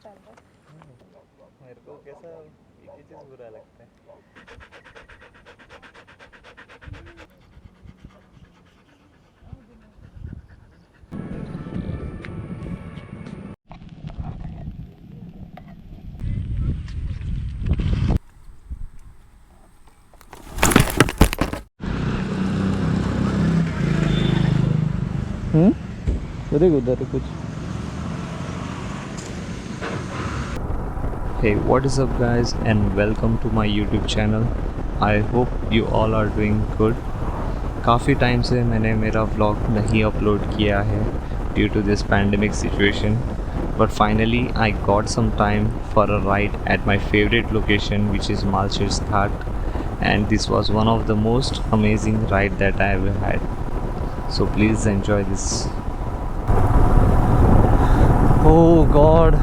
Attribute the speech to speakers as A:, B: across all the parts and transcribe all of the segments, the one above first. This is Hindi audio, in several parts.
A: मेरे को कैसा एक ही चीज़ बुरा लगता है। उधर कुछ। Hey, what is up guys and welcome to my YouTube channel. I hope you all are doing good. काफ़ी टाइम से मैंने मेरा vlog नहीं अपलोड किया है due to this pandemic situation. But finally I got some time for a ride at my favorite location, which is Malshes Ghat, and this was one of the most amazing ride that I ever had. So please enjoy this. Oh God,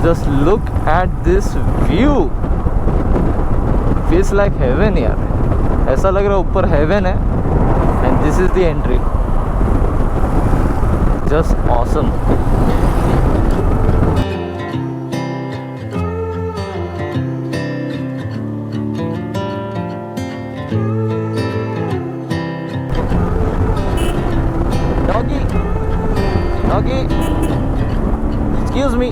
A: just look at this view. Feels like heaven यार. ऐसा लग रहा है ऊपर heaven है. And this is the entry. Just awesome. Doggy, doggy. Excuse me.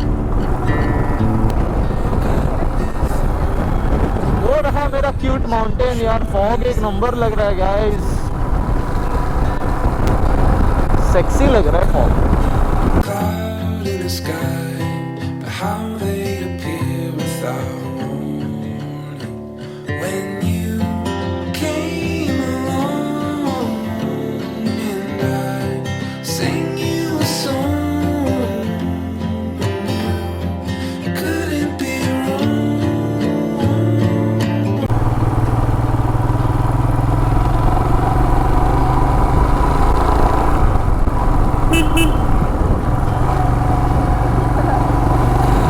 A: वो रहा मेरा क्यूट माउंटेन यार. फॉग एक नंबर लग रहा है गाइस. सेक्सी लग रहा है fog. Cloud in the sky, but how they appear without warning. When you came along and I sang you a song.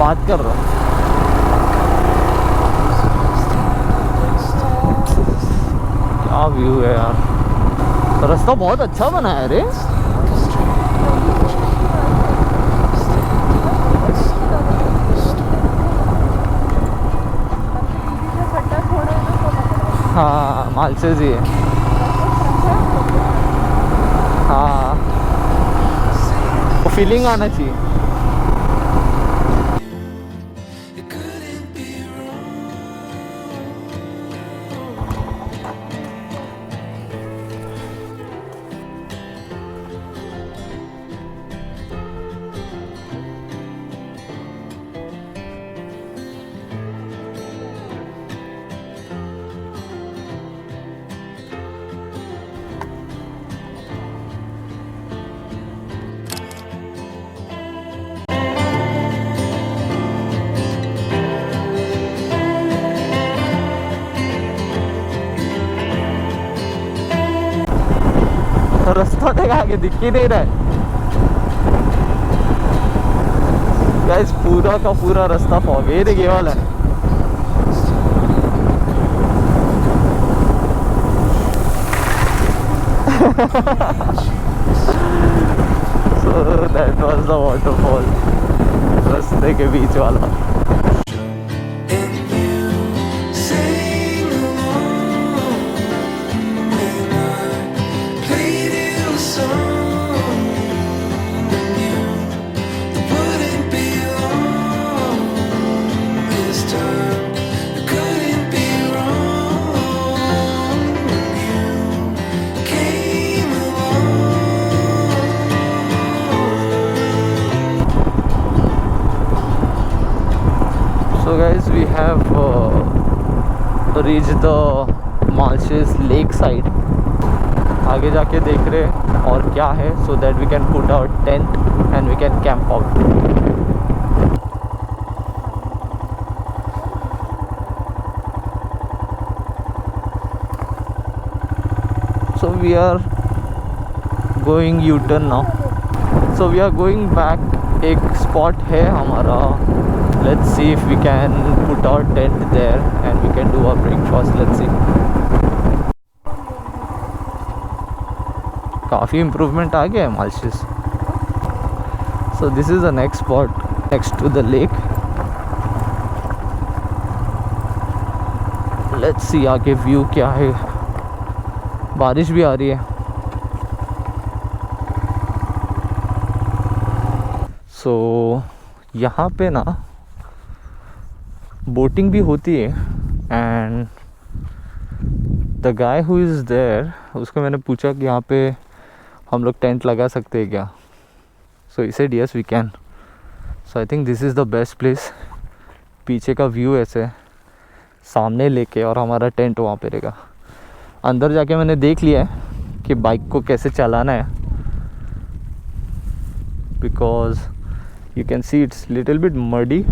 A: बात कर रहा हूँ. क्या व्यू है यार. रास्ता बहुत अच्छा बना है रे. हाँ मालसेज ही है. हाँ वो फीलिंग आना चाहिए. रास्ता देखा आगे दिख ही नहीं रहा है गाइस. पूरा का पूरा रास्ता फॉग है. देखिए वाला है. So that was the waterfall. रास्ते के बीच वाला. So guys, we have reached the Malshes lake side. आगे जाके देख रहे हैं और क्या है, so that we can put our tent and we can camp out. So we are going U-turn now. So we are going back. एक spot है हमारा. Let's see if we can put our tent there and we can do our breakfast. Let's see. काफ़ी इम्प्रूवमेंट आ गया है मालशेस. So this is the next spot next to the lake.
B: Let's see आगे व्यू क्या है। बारिश भी आ रही है। सो यहाँ पे ना बोटिंग भी होती है। And the guy who is there, उसको मैंने पूछा कि यहाँ पे हम लोग टेंट लगा सकते हैं क्या। So he said yes we can. So I think this is the best place. पीछे का व्यू ऐसे सामने लेके और हमारा टेंट वहाँ पे रहेगा। अंदर जाके मैंने देख लिया है कि बाइक को कैसे चलाना है, because you can see it's little bit muddy.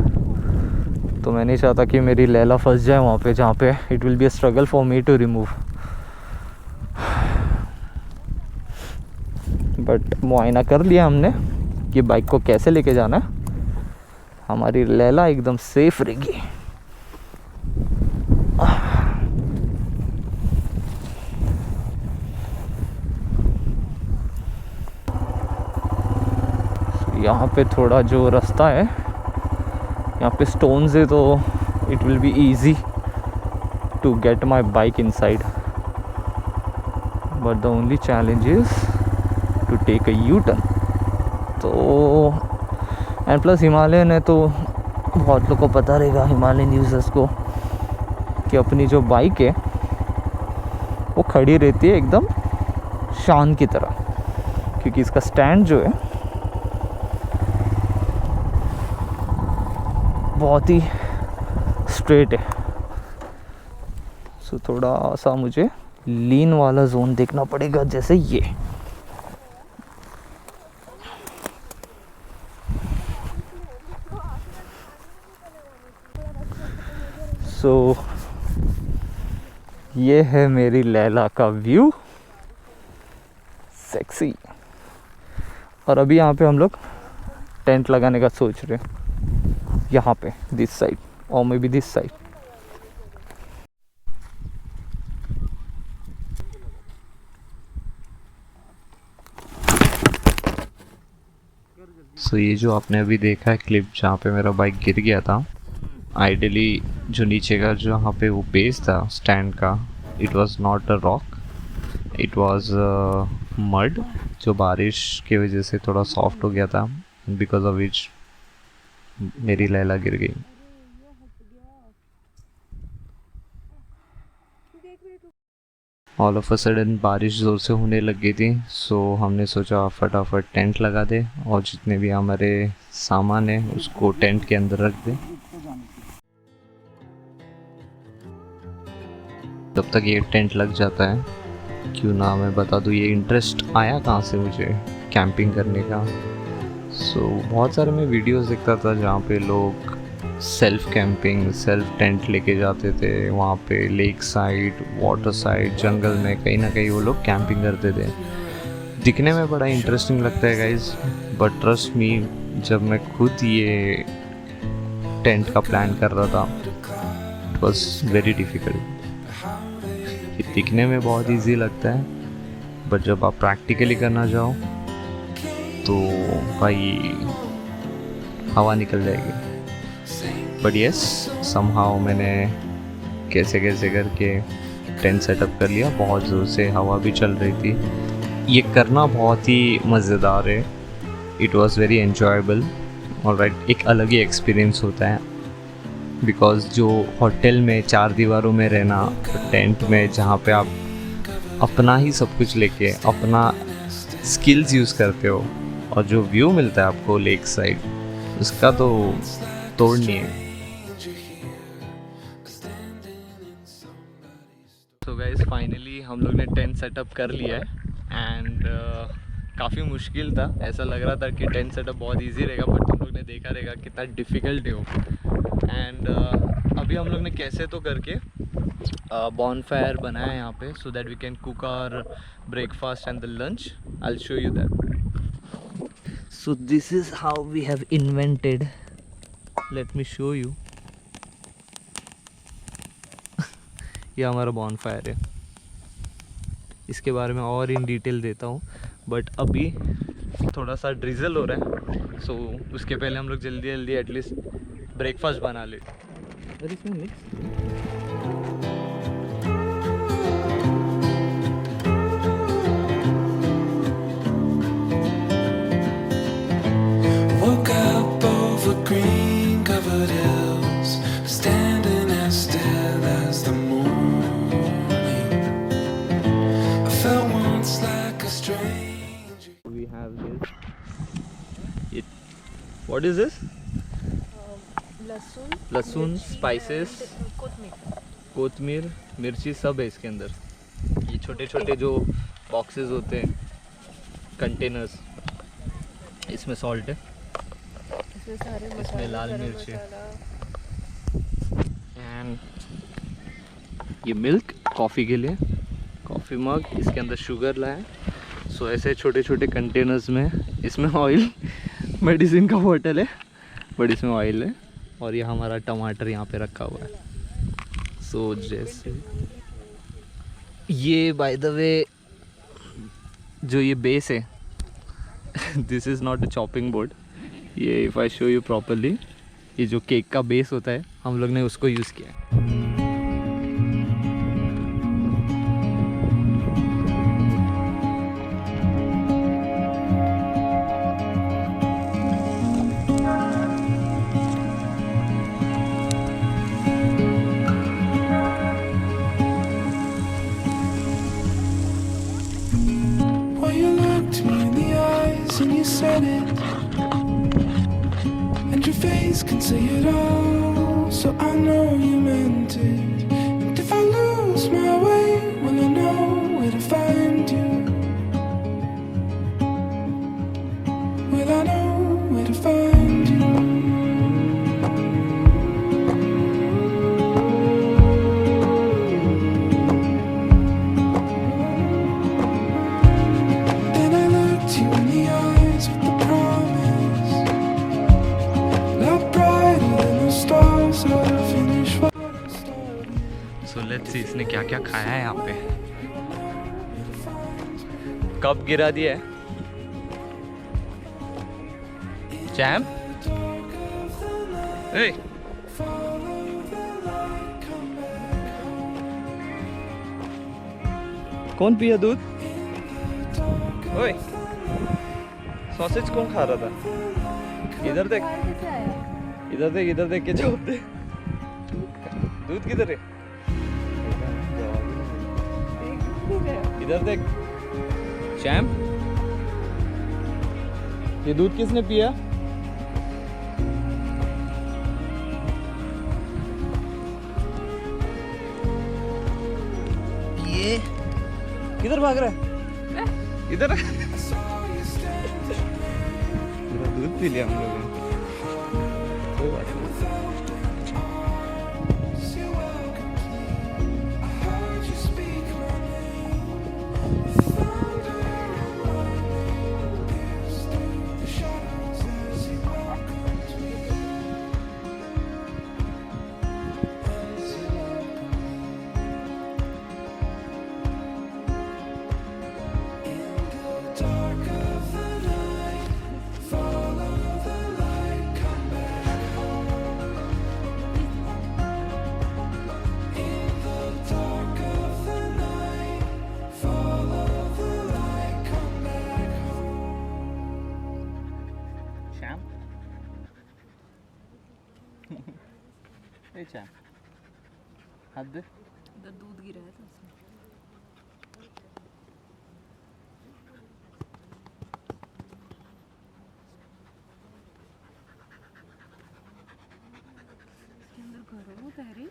B: तो मैं नहीं चाहता कि मेरी लैला फंस जाए वहाँ पे, जहाँ पे it will be a struggle for me to remove. But मुआयना कर लिया हमने कि बाइक को कैसे लेके जाना है। हमारी लैला एकदम सेफ रहेगी। यहाँ पे थोड़ा जो रास्ता है, यहाँ पे स्टोन्स है, तो it will be easy to get my bike inside. But the only challenge is to take a U turn. तो एंड प्लस हिमालयन है तो बहुत लोग को पता रहेगा, हिमालयन यूजर्स को, कि अपनी जो बाइक है वो खड़ी रहती है एकदम शान की तरह, क्योंकि इसका स्टैंड जो है बहुत ही स्ट्रेट है। सो थोड़ा सा मुझे लीन वाला जोन देखना पड़ेगा, जैसे ये। सो ये है मेरी लैला का व्यू, सेक्सी। और अभी यहाँ पे हम लोग टेंट लगाने का सोच रहे हैं, यहाँ पे दिस साइड और मे बी दिस साइड।
A: सो ये जो आपने अभी देखा है क्लिप जहाँ पे मेरा बाइक गिर गया था, आइडियली जो नीचे का जो यहाँ पे वो बेस था स्टैंड का, it was not a rock, it was mud, जो बारिश की वजह से थोड़ा सॉफ्ट हो गया था, बिकॉज ऑफ विच मेरी लैला गिर गई। ऑल ऑफ अ सडन बारिश ज़ोर से होने लग गई थी। सो हमने सोचा फटाफट टेंट लगा दे और जितने भी हमारे सामान है उसको टेंट के अंदर रख दे। तब तक ये टेंट लग जाता है। क्यों ना मैं बता दूँ ये इंटरेस्ट आया कहाँ से मुझे कैंपिंग करने का। सो बहुत सारे मैं वीडियोस देखता था जहाँ पे लोग सेल्फ कैंपिंग, सेल्फ टेंट लेके जाते थे, वहाँ पे लेक साइड, वाटर साइड, जंगल में कहीं ना कहीं वो लोग कैंपिंग करते थे। दिखने में बड़ा इंटरेस्टिंग लगता है गाइज, बट ट्रस्ट मी, जब मैं खुद ये टेंट का प्लान कर रहा था, इट वॉज वेरी डिफ़िकल्ट। दिखने में बहुत इजी लगता है, बट जब आप प्रैक्टिकली करना जाओ तो भाई हवा निकल जाएगी। बट यस, समहाउ मैंने कैसे कैसे करके टेंट सेटअप कर लिया। बहुत ज़ोर से हवा भी चल रही थी। ये करना बहुत ही मज़ेदार है। It was very enjoyable. Alright, एक अलग ही एक्सपीरियंस होता है, बिकॉज़ जो होटल में 4 दीवारों में रहना, टेंट में जहाँ पे आप अपना ही सब कुछ लेके अपना स्किल्स यूज़ करते हो, और जो व्यू मिलता है आपको लेक साइड, उसका तो तोड़ नहीं है। सो गाइस, फाइनली हम लोग ने टेंट सेटअप कर लिया है एंड काफ़ी मुश्किल था। ऐसा लग रहा था कि टेंट सेटअप बहुत इजी रहेगा, बट तुम लोग ने देखा रहेगा कितना डिफ़िकल्ट है वो। एंड अभी हम लोग ने कैसे तो करके बॉनफायर बनाया यहाँ पे, so that we can cook our breakfast and the lunch. I will show you that. So this is how we have invented, let me show you. ये हमारा बॉनफायर है। इसके बारे में और इन डिटेल देता हूँ, बट अभी थोड़ा सा ड्रिजल हो रहा है, सो उसके पहले हम लोग जल्दी एटलीस्ट ब्रेकफास्ट बना ले। और इसमें मिक्स
B: What is this?
C: लहसुन,
B: लहसुन, spices,
C: कोथमीर।
B: कोतमीर, मिर्ची सब है इसके अंदर। ये छोटे छोटे जो बॉक्सेस होते हैं, कंटेनर्स, इसमें सॉल्ट है,
C: इसमें सारे
B: इसमें
C: मसाले,
B: लाल
C: गरम
B: मिर्च है।
C: मसाला।
B: एंड ये मिल्क कॉफ़ी के लिए, कॉफ़ी मग, इसके अंदर शुगर लाए। सो ऐसे छोटे छोटे कंटेनर्स में, इसमें ऑयल, मेडिसिन का बोतल है बट इसमें ऑयल है। और ये हमारा टमाटर यहाँ पे रखा हुआ है। सो जैसे ये बाय द वे जो ये बेस है this is not a chopping board. ये if I show you properly, ये जो केक का बेस होता है हम लोग ने उसको यूज़ किया है।
D: Well, you looked me in the eyes and you said it, and your face can say it all, so I know you meant it. And if I lose my way, will I know where to find you? Will I know where to find you? Then I looked you in the eyes with the promise, love brighter than the stars, I'll finish what I started.
B: So let's see इसने क्या क्या खाया है यहाँ पे। कप गिरा दिया है, जैम, ए कौन पिया दूध? ओए सॉसेज कौन खा रहा था? इधर देख,
C: कैसे आया?
B: इधर देख के जवाब दे। दूध किधर है? इधर देख। शैम, ये दूध किसने पिया? ये किधर भाग रहा है? इधर पूरा दूध पी लिया हम लोगों ने। कोई बात नहीं।
D: You're welcome, I heard you speak my name. Thunder and lightning pierce through the shadows as you welcomed me. As you welcomed me. In the dark of the night, follow the light, come back home. In the dark of the night, follow the light, come back home.
B: Shyam ए श्याम, हाथ दे।
C: उधर दूध गिरा है तो उसमें। इसके अंदर करो तहरी।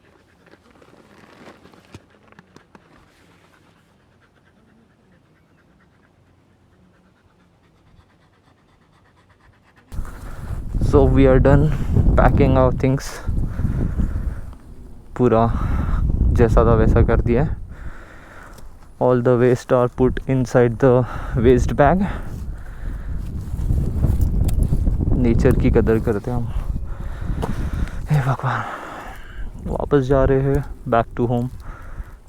B: So we are done packing our things. पूरा जैसा था वैसा कर दिया है। All the waste are put inside the waste bag. Nature की कदर करते हैं हम। हे भगवान, वापस जा रहे हैं back to home.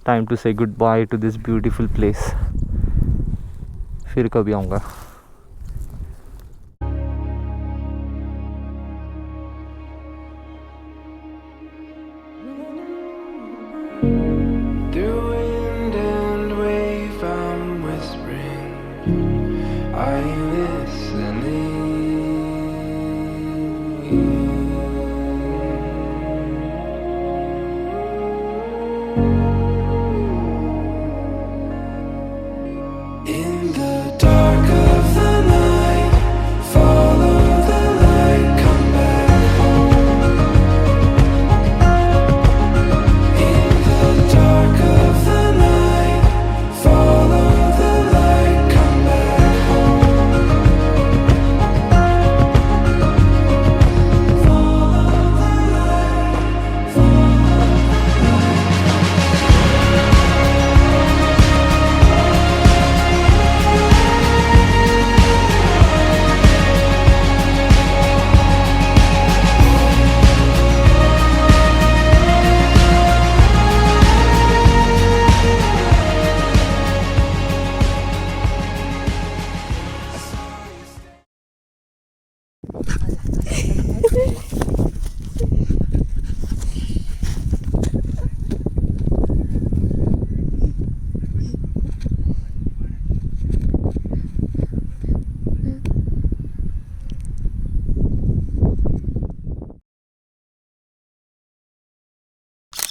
B: Time to say goodbye to this beautiful place. फिर कभी आऊँगा।
D: Through wind and wave, I'm whispering. Are you listening?